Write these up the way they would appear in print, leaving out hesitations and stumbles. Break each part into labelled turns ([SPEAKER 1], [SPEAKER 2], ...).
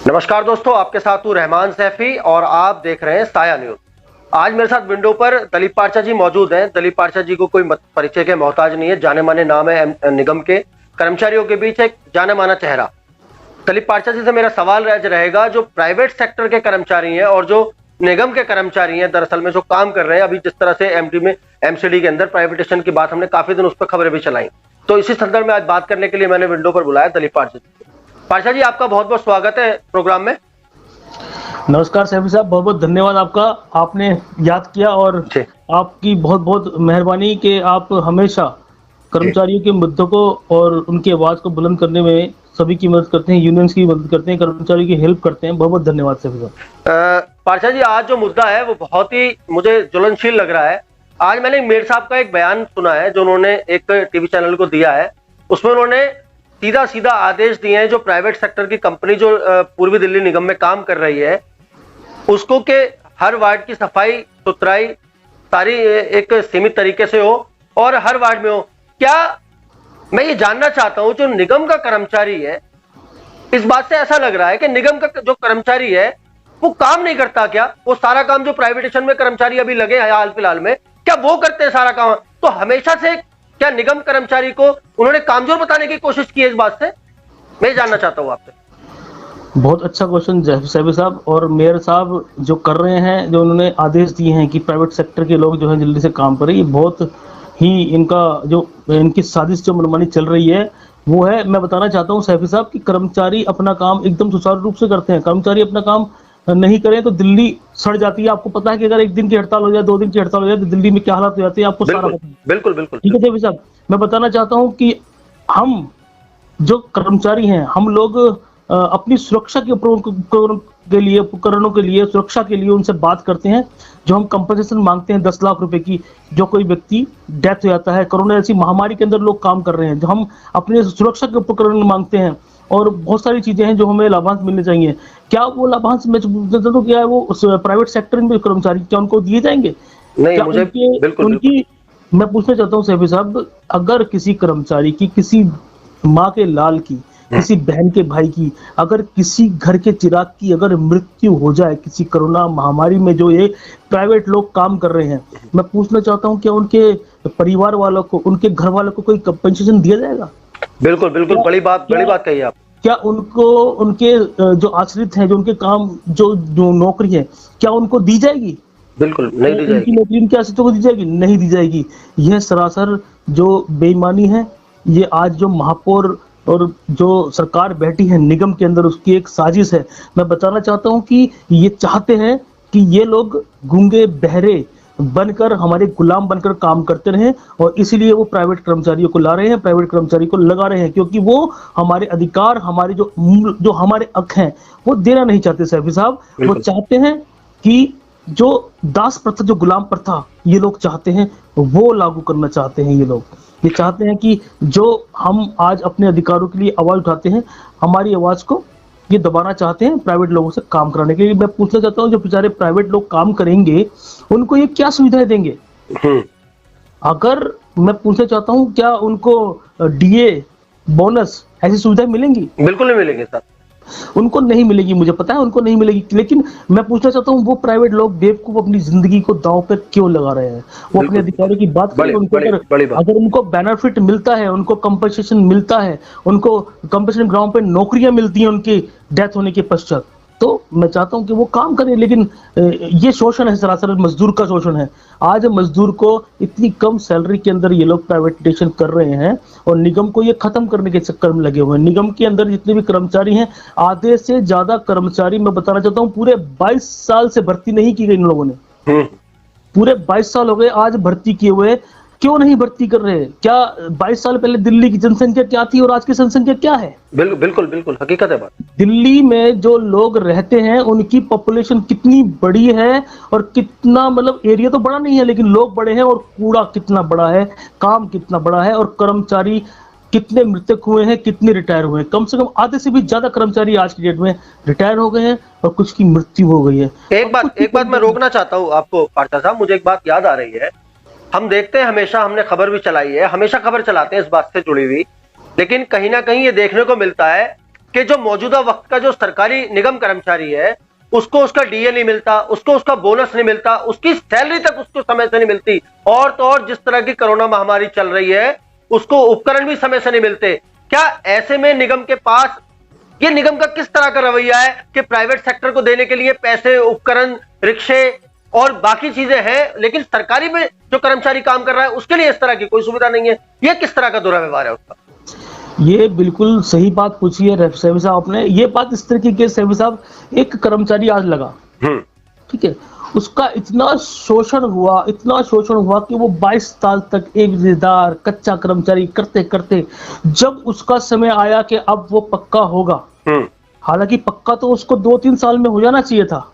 [SPEAKER 1] नमस्कार दोस्तों, आपके साथ हूं रहमान सैफी और आप देख रहे हैं साया न्यूज। आज मेरे साथ विंडो पर दलीप पारचा जी मौजूद हैं। दलीप पारचा जी को कोई परिचय के मोहताज नहीं है, जाने माने नाम है। निगम के कर्मचारियों के बीच एक जाने माना चेहरा। दलीप पारचा जी से मेरा सवाल रहेगा, जो प्राइवेट सेक्टर के कर्मचारी हैं और जो निगम के कर्मचारी हैं, दरअसल में जो काम कर रहे हैं, अभी जिस तरह से एमडी में एमसीडी के अंदर प्राइवेटेशन की बात हमने काफी दिन उस पर खबरें भी चलाई, तो इसी संदर्भ में आज बात करने के लिए मैंने विंडो पर बुलाया दलीप पारचा जी। पारचा जी, आपका बहुत बहुत स्वागत है प्रोग्राम में।
[SPEAKER 2] नमस्कार सैफी साहब, बहुत बहुत धन्यवाद आपका, आपने याद किया और आपकी बहुत बहुत मेहरबानी कि आप हमेशा कर्मचारियों के मुद्दों को और उनकी आवाज को बुलंद करने में सभी की मदद करते हैं, यूनियंस की मदद करते हैं, कर्मचारियों की हेल्प करते हैं। बहुत बहुत धन्यवाद सैफी साहब।
[SPEAKER 1] पारचा जी, आज जो मुद्दा है वो बहुत ही मुझे ज्वलनशील लग रहा है। आज मैंने मेयर साहब का एक बयान सुना है जो उन्होंने एक टीवी चैनल को दिया है। उसमें उन्होंने सीधा सीधा आदेश दिए हैं जो प्राइवेट सेक्टर की कंपनी जो पूर्वी दिल्ली निगम में काम कर रही है उसको के हर वार्ड की सफाई सुथराई सारी एक सीमित तरीके से हो और हर वार्ड में हो। क्या मैं ये जानना चाहता हूं, जो निगम का कर्मचारी है, इस बात से ऐसा लग रहा है कि निगम का जो कर्मचारी है वो काम नहीं करता क्या? वो सारा काम जो प्राइवेटेशन में कर्मचारी अभी लगे हैं हाल फिलहाल में, क्या वो करते हैं सारा काम? तो हमेशा से क्या निगम कर्मचारी को उन्होंने कामजोर बताने की कोशिश की है? इस बात से मैं जानना चाहता हूं आपसे।
[SPEAKER 2] बहुत अच्छा क्वेश्चन सैफी साहब। और मेयर साहब जो कर रहे हैं, जो उन्होंने आदेश दिए हैं कि प्राइवेट सेक्टर के लोग जो है जल्दी से काम करें, ये बहुत ही इनकी साजिश जो मनमानी चल रही है वो है। मैं बताना चाहता हूँ सैफी साहब कि कर्मचारी अपना काम एकदम सुचारू रूप से करते हैं। कर्मचारी अपना काम नहीं करें तो दिल्ली सड़ जाती है। आपको पता है कि अगर एक दिन की हड़ताल हो जाए, 2 दिन की हड़ताल हो जाए तो दिल्ली में क्या हालात हो जाती है, आपको सारा पता है।
[SPEAKER 1] बिल्कुल बिल्कुल
[SPEAKER 2] ठीक है सैफी साहब, मैं बताना चाहता हूँ कि हम जो कर्मचारी हैं, हम लोग अपनी सुरक्षा के उपकरणों के लिए सुरक्षा के लिए उनसे बात करते हैं। जो हम कंपनसेशन मांगते हैं 10 लाख रुपए की, जो कोई व्यक्ति डेथ हो जाता है, कोरोना जैसी महामारी के अंदर लोग काम कर रहे हैं, जो हम अपने सुरक्षा के उपकरण मांगते हैं और बहुत सारी चीजें हैं जो हमें लाभांश मिलने चाहिए। क्या वो लाभांश तो क्या है वो प्राइवेट सेक्टर में कर्मचारी क्या उनको दिए जाएंगे?
[SPEAKER 1] नहीं, मुझे
[SPEAKER 2] उनकी मैं पूछना चाहता हूँ सैफी साहब, अगर किसी कर्मचारी की, किसी माँ के लाल की, किसी बहन के भाई की, अगर किसी घर के चिराग की अगर मृत्यु हो जाए किसी कोरोना महामारी में, जो ये प्राइवेट लोग काम कर रहे हैं, मैं पूछना चाहता हूं क्या उनके परिवार वालों को, उनके घर वालों को कोई कंपनसेशन दिया जाएगा?
[SPEAKER 1] बिल्कुल बिल्कुल, बड़ी बात कही आप।
[SPEAKER 2] क्या उनको, उनके जो आश्रित हैं, जो उनके काम जो नौकरी है, क्या उनको दी जाएगी?
[SPEAKER 1] बिल्कुल नहीं दी जाएगी।
[SPEAKER 2] उनकी नौकरी उनके आश्रितों को दी जाएगी? नहीं दी जाएगी। यह सरासर जो बेईमानी है, ये आज जो महापौर और जो सरकार बैठी है निगम के अंदर, उसकी एक साजिश है। मैं बताना चाहता हूं कि ये चाहते हैं कि ये लोग गूंगे बहरे बनकर, हमारे गुलाम बनकर काम करते रहें और इसीलिए वो प्राइवेट कर्मचारियों को ला रहे हैं, प्राइवेट कर्मचारी को लगा रहे हैं, क्योंकि वो हमारे अधिकार, हमारे जो हमारे हक हैं वो देना नहीं चाहते सैफी साहब। वो चाहते हैं कि जो दास प्रथा, जो गुलाम प्रथा ये लोग चाहते हैं वो लागू करना चाहते हैं। ये लोग ये चाहते हैं कि जो हम आज अपने अधिकारों के लिए आवाज उठाते हैं, हमारी आवाज को ये दबाना चाहते हैं प्राइवेट लोगों से काम कराने के लिए। मैं पूछना चाहता हूं, जो बेचारे प्राइवेट लोग काम करेंगे उनको ये क्या सुविधाएं देंगे? अगर मैं पूछना चाहता हूं, क्या उनको डीए, बोनस, ऐसी सुविधाएं मिलेंगी?
[SPEAKER 1] बिल्कुल नहीं मिलेंगे सर,
[SPEAKER 2] उनको नहीं मिलेगी, मुझे पता है उनको नहीं मिलेगी। लेकिन मैं पूछना चाहता हूँ, वो प्राइवेट लोग बेवकूफ अपनी जिंदगी को दांव पे क्यों लगा रहे हैं? वो अपने अधिकारों की बात करें। उनको अगर उनको बेनिफिट मिलता है, उनको कंपनसेशन मिलता है, उनको कंपनसेशन ग्राउंड पे नौकरियां मिलती हैं उनकी डेथ होने के पश्चात, तो मैं चाहता हूं कि वो काम करें। लेकिन ये शोषण है, सरासर मजदूर का शोषण है। आज मजदूर को इतनी कम सैलरी के अंदर ये लोग प्राइवेटाइजेशन कर रहे हैं और निगम को ये खत्म करने के चक्कर में लगे हुए हैं। निगम के अंदर जितने भी कर्मचारी हैं, आधे से ज्यादा कर्मचारी, मैं बताना चाहता हूं, पूरे 22 साल से भर्ती नहीं की गई इन लोगों ने। पूरे 22 साल हो गए आज भर्ती किए हुए, क्यों नहीं भर्ती कर रहे? क्या 22 साल पहले दिल्ली की जनसंख्या क्या थी और आज की जनसंख्या क्या है?
[SPEAKER 1] बिल्कुल बिल्कुल हकीकत है बात।
[SPEAKER 2] दिल्ली में जो लोग रहते हैं उनकी पॉपुलेशन कितनी बड़ी है और कितना, मतलब एरिया तो बड़ा नहीं है लेकिन लोग बड़े हैं, और कूड़ा कितना बड़ा है, काम कितना बड़ा है, और कर्मचारी कितने मृतक हुए हैं, कितने रिटायर हुए हैं। कम से कम आधे से भी ज्यादा कर्मचारी आज की डेट में रिटायर हो गए हैं और कुछ की मृत्यु हो गई है।
[SPEAKER 1] एक बात मैं रोकना चाहता हूँ आपको पारचा साहब, मुझे एक बात याद आ रही है। हम देखते हैं, हमेशा हमने खबर भी चलाई है, हमेशा खबर चलाते हैं इस बात से जुड़ी हुई, लेकिन कहीं ना कहीं ये देखने को मिलता है कि जो मौजूदा वक्त का जो सरकारी निगम कर्मचारी है उसको उसका डीए नहीं मिलता, उसको उसका बोनस नहीं मिलता, उसकी सैलरी तक उसको समय से नहीं मिलती, और तो और जिस तरह की कोरोना महामारी चल रही है उसको उपकरण भी समय से नहीं मिलते। क्या ऐसे में निगम के पास, ये निगम का किस तरह का रवैया है कि प्राइवेट सेक्टर को देने के लिए पैसे, उपकरण, रिक्शे और बाकी चीजें हैं, लेकिन सरकारी में जो कर्मचारी काम कर रहा है उसके लिए इस तरह की कोई सुविधा नहीं है? यह किस तरह का दुर्व्यवहार है उसका?
[SPEAKER 2] ये बिल्कुल सही बात पूछी है सेवी साहब आपने। ये बात इस तरीके की सेवी साहब, एक कर्मचारी आज लगा, ठीक है, उसका इतना शोषण हुआ, इतना शोषण हुआ कि वो 22 साल तक एक जिम्मेदार कच्चा कर्मचारी करते करते जब उसका समय आया कि अब वो पक्का होगा, हालांकि पक्का तो उसको 2-3 साल में हो जाना चाहिए था,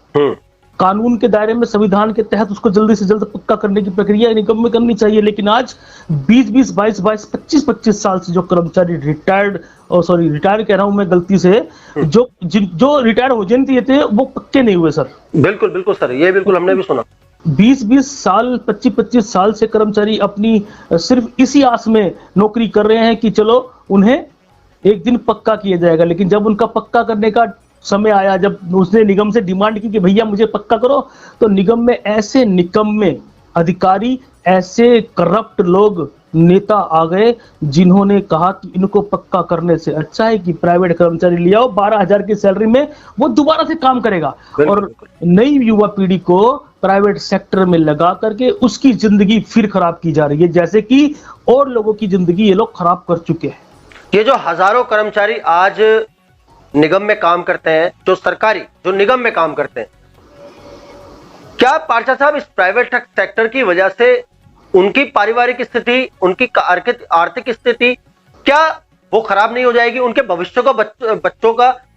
[SPEAKER 2] कानून के दायरे में, संविधान के तहत उसको जल्दी से जल्द पक्का करने की प्रक्रिया निगम में करनी चाहिए, लेकिन आज 20-20, 22-22, 25-25 साल से जो कर्मचारी रिटायर कह रहा हूं मैं गलती से, जो रिटायर हो जाते थे वो पक्के नहीं हुए सर।
[SPEAKER 1] बिल्कुल बिल्कुल सर, ये बिल्कुल हमने भी सुना।
[SPEAKER 2] 20-20 साल, 25-25 साल से कर्मचारी अपनी सिर्फ इसी आस में नौकरी कर रहे हैं कि चलो उन्हें एक दिन पक्का किया जाएगा, लेकिन जब उनका पक्का करने का समय आया, जब उसने निगम से डिमांड की कि भैया मुझे पक्का करो, तो निगम में ऐसे निकम्मे अधिकारी, ऐसे करप्ट लोग, नेता आ गए जिन्होंने कहा कि इनको पक्का करने से अच्छा है कि प्राइवेट कर्मचारी ले आओ, 12,000 की सैलरी में वो दोबारा से काम करेगा, और नई युवा पीढ़ी को प्राइवेट सेक्टर में लगा करके उसकी जिंदगी फिर खराब की जा रही है, जैसे कि और लोगों की जिंदगी ये लोग खराब कर चुके हैं।
[SPEAKER 1] ये जो हजारों कर्मचारी आज निगम में काम करते हैं, जो सरकारी, जो निगम में काम करते हैं, क्या पार्षद साहब इस प्राइवेट सेक्टर की वजह से उनकी पारिवारिक स्थिति, उनकी आर्थिक स्थिति, क्या वो खराब नहीं हो जाएगी? उनके भविष्य का,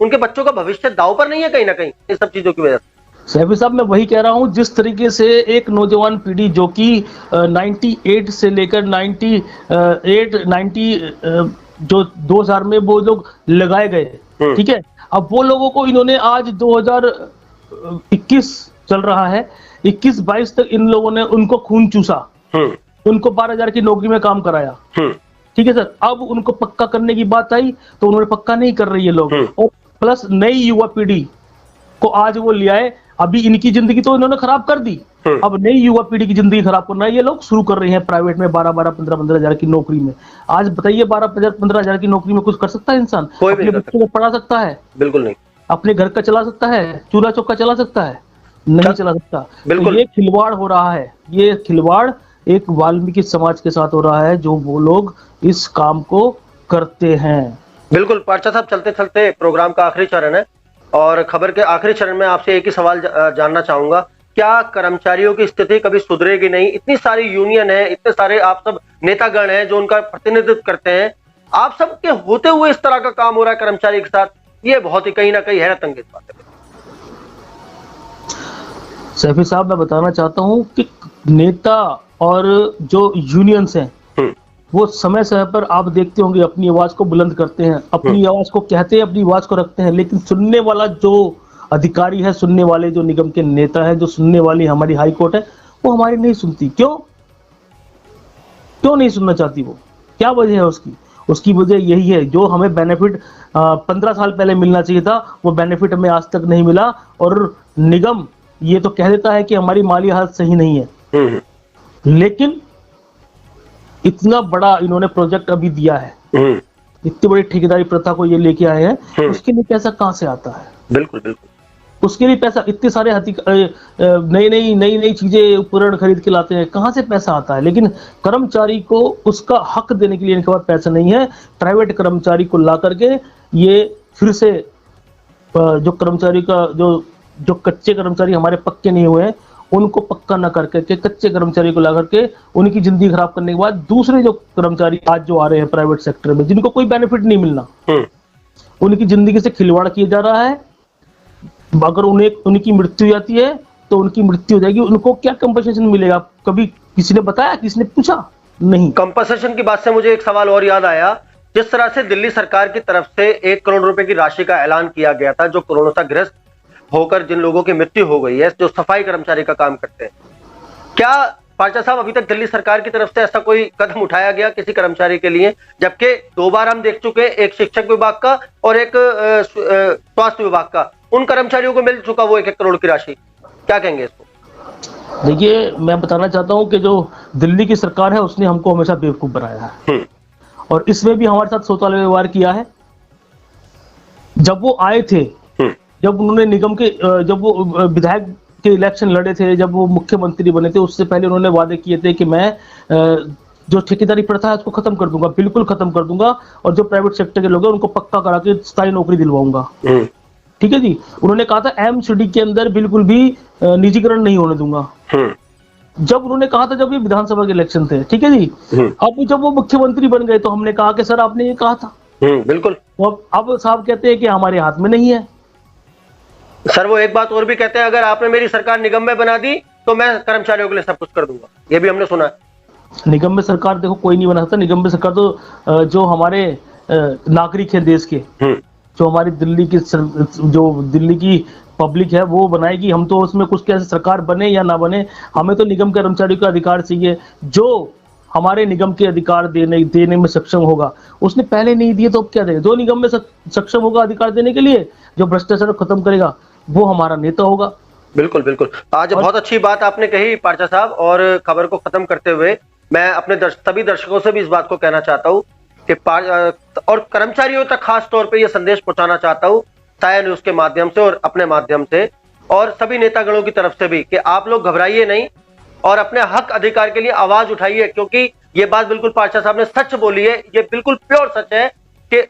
[SPEAKER 1] उनके बच्चों का भविष्य दांव पर नहीं है कहीं ना कहीं इस सब चीजों की वजह से?
[SPEAKER 2] सैफी साहब, मैं वही कह रहा हूं, जिस तरीके से एक नौजवान पीढ़ी जो कि 98 से लेकर 90 जो 2000 में वो लोग लगाए गए, ठीक है, अब वो लोगों को इन्होंने आज 2021 चल रहा है, 21-22 तक इन लोगों ने उनको खून चूसा, उनको 12,000 की नौकरी में काम कराया, ठीक है सर। अब उनको पक्का करने की बात आई तो उन्होंने पक्का नहीं कर रही है लोग, और प्लस नई युवा पीढ़ी को आज वो ले आए, अभी इनकी जिंदगी तो इन्होंने खराब कर दी, अब नई युवा पीढ़ी की जिंदगी खराब करना ये लोग शुरू कर रहे हैं प्राइवेट में 12-12, 15-15 की नौकरी में। आज बताइए 12-15 की नौकरी में कुछ कर सकता है इंसान? अपने बच्चों को पढ़ा सकता है?
[SPEAKER 1] बिल्कुल नहीं।
[SPEAKER 2] अपने घर का चला सकता है? चूल्हा चौका चला सकता है? नहीं चला सकता। तो ये खिलवाड़ हो रहा है, ये खिलवाड़ एक वाल्मीकि समाज के साथ हो रहा है, जो वो लोग इस काम को करते हैं।
[SPEAKER 1] बिल्कुल पार्षद साहब, चलते चलते प्रोग्राम का आखिरी चरण है और खबर के आखिरी चरण में आपसे एक ही सवाल जानना चाहूंगा, क्या कर्मचारियों की स्थिति कभी सुधरेगी नहीं? इतनी सारी यूनियन है, इतने सारे आप सब नेतागण हैं जो उनका प्रतिनिधित्व करते हैं, आप सब के होते हुए इस तरह का काम हो रहा है कर्मचारी के साथ, ये बहुत ही कहीं ना कहीं हैरत अंगेज बात है।
[SPEAKER 2] सैफी साहब, मैं बताना चाहता हूं कि नेता और जो यूनियंस हैं वो समय समय पर आप देखते होंगे अपनी आवाज को बुलंद करते हैं, अपनी आवाज को कहते हैं, अपनी आवाज को रखते हैं, लेकिन सुनने वाला जो अधिकारी है, सुनने वाले जो निगम के नेता है, जो सुनने वाली हमारी हाई कोर्ट है, वो हमारी नहीं सुनती। क्यों नहीं सुनना चाहती? वो क्या वजह है उसकी? उसकी वजह यही है, जो हमें बेनिफिट 15 साल पहले मिलना चाहिए था वो बेनिफिट हमें आज तक नहीं मिला, और निगम ये तो कह देता है कि हमारी माली हालत सही नहीं है, लेकिन इतना बड़ा इन्होंने प्रोजेक्ट अभी दिया है, इतनी बड़ी ठेकेदारी प्रथा को ये लेके आए हैं, उसके लिए पैसा कहां से आता है?
[SPEAKER 1] बिल्कुल बिल्कुल,
[SPEAKER 2] उसके लिए पैसा, इतने सारे नई चीजें, उपकरण खरीद के लाते हैं, कहां से पैसा आता है? लेकिन कर्मचारी को उसका हक देने के लिए इनके पास पैसा नहीं है। प्राइवेट कर्मचारी को ला करके ये फिर से जो कर्मचारी का जो कच्चे कर्मचारी हमारे पक्के नहीं हुए हैं उनको पक्का न करके कच्चे कर्मचारी को ला करके उनकी जिंदगी खराब करने के बाद दूसरे जो कर्मचारी आज जो आ रहे हैं प्राइवेट सेक्टर में, जिनको कोई बेनिफिट नहीं मिलना, उनकी जिंदगी से खिलवाड़ किया जा रहा है। अगर उनकी मृत्यु हो जाती है तो उनकी मृत्यु हो जाएगी, उनको क्या कंपनसेशन मिलेगा? कभी किसी ने बताया, किसी ने पूछा? नहीं।
[SPEAKER 1] कंपनसेशन की बात से मुझे एक सवाल और याद आया, जिस तरह से दिल्ली सरकार की तरफ से 1 करोड़ रुपए की राशि का ऐलान किया गया था, जो कोरोना से ग्रस्त होकर जिन लोगों की मृत्यु हो गई है, जो सफाई कर्मचारी का काम करते हैं, क्या पार्चा साहब, अभी तक दिल्ली सरकार की तरफ से ऐसा कोई कदम उठाया गया किसी कर्मचारी के लिए, जबकि 2 बार हम देख चुके हैं, एक शिक्षक विभाग का और एक स्वास्थ्य विभाग का, उन कर्मचारियों को मिल चुका वो 1-1 करोड़ की राशि। क्या कहेंगे इसको?
[SPEAKER 2] देखिए, मैं बताना चाहता हूं कि जो दिल्ली की सरकार है उसने हमको हमेशा बेवकूफ बनाया है और इसमें भी हमारे साथ शौचालय व्यवहार किया है। जब वो आए थे, जब उन्होंने निगम के जब वो विधायक के इलेक्शन लड़े थे, जब वो मुख्यमंत्री बने थे, उससे पहले उन्होंने वादे किए थे कि मैं जो ठेकेदारी प्रथा है उसको खत्म कर दूंगा, बिल्कुल खत्म कर दूंगा, और जो प्राइवेट सेक्टर के लोग हैं उनको पक्का करा के स्थायी नौकरी दिलवाऊंगा। ठीक है जी। उन्होंने कहा था एमसीडी के अंदर बिल्कुल भी निजीकरण नहीं होने दूंगा। जब उन्होंने कहा था, जब ये विधानसभा के इलेक्शन थे, ठीक है जी। अब जब वो मुख्यमंत्री बन गए तो हमने कहा कि सर आपने ये कहा था।
[SPEAKER 1] बिल्कुल।
[SPEAKER 2] अब साहब कहते हैं कि हमारे हाथ में नहीं है।
[SPEAKER 1] सर वो एक बात और भी कहते हैं, अगर आपने मेरी सरकार निगम में बना दी तो मैं कर्मचारियों के लिए सब कुछ कर दूंगा, ये भी हमने सुना है।
[SPEAKER 2] निगम में सरकार देखो कोई नहीं बना सकता। निगम में सरकार तो जो हमारे नागरिक हैं देश के, जो हमारी जो दिल्ली की पब्लिक है वो बनाएगी। हम तो उसमें कुछ कैसे सरकार बने या ना बने, हमें तो निगम कर्मचारियों का अधिकार चाहिए। जो हमारे निगम के अधिकार देने में सक्षम होगा, उसने पहले नहीं दिए तो अब क्या देगा। जो निगम में सक्षम होगा अधिकार देने के लिए, जो भ्रष्टाचार खत्म करेगा, वो हमारा नेता होगा।
[SPEAKER 1] बिल्कुल बिल्कुल। आज बहुत अच्छी बात आपने कही पार्चा साहब, और खबर को खत्म करते हुए मैं अपने सभी दर्शकों से भी इस बात को कहना चाहता हूँ कि और कर्मचारियों तक खास तौर पे ये संदेश पहुंचाना चाहता हूँ साया न्यूज के माध्यम से और अपने माध्यम से, और सभी नेतागणों की तरफ से भी, कि आप लोग घबराइए नहीं और अपने हक अधिकार के लिए आवाज उठाइए, क्योंकि ये बात बिल्कुल पार्चा साहब ने सच बोली है। ये बिल्कुल प्योर सच है कि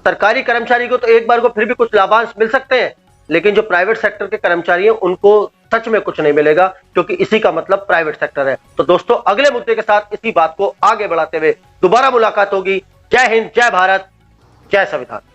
[SPEAKER 1] सरकारी कर्मचारी को तो एक बार को फिर भी कुछ लाभांश मिल सकते हैं, लेकिन जो प्राइवेट सेक्टर के कर्मचारी हैं उनको सच में कुछ नहीं मिलेगा, क्योंकि इसी का मतलब प्राइवेट सेक्टर है। तो दोस्तों, अगले मुद्दे के साथ इसी बात को आगे बढ़ाते हुए दोबारा मुलाकात होगी। जय हिंद, जय भारत, जय संविधान।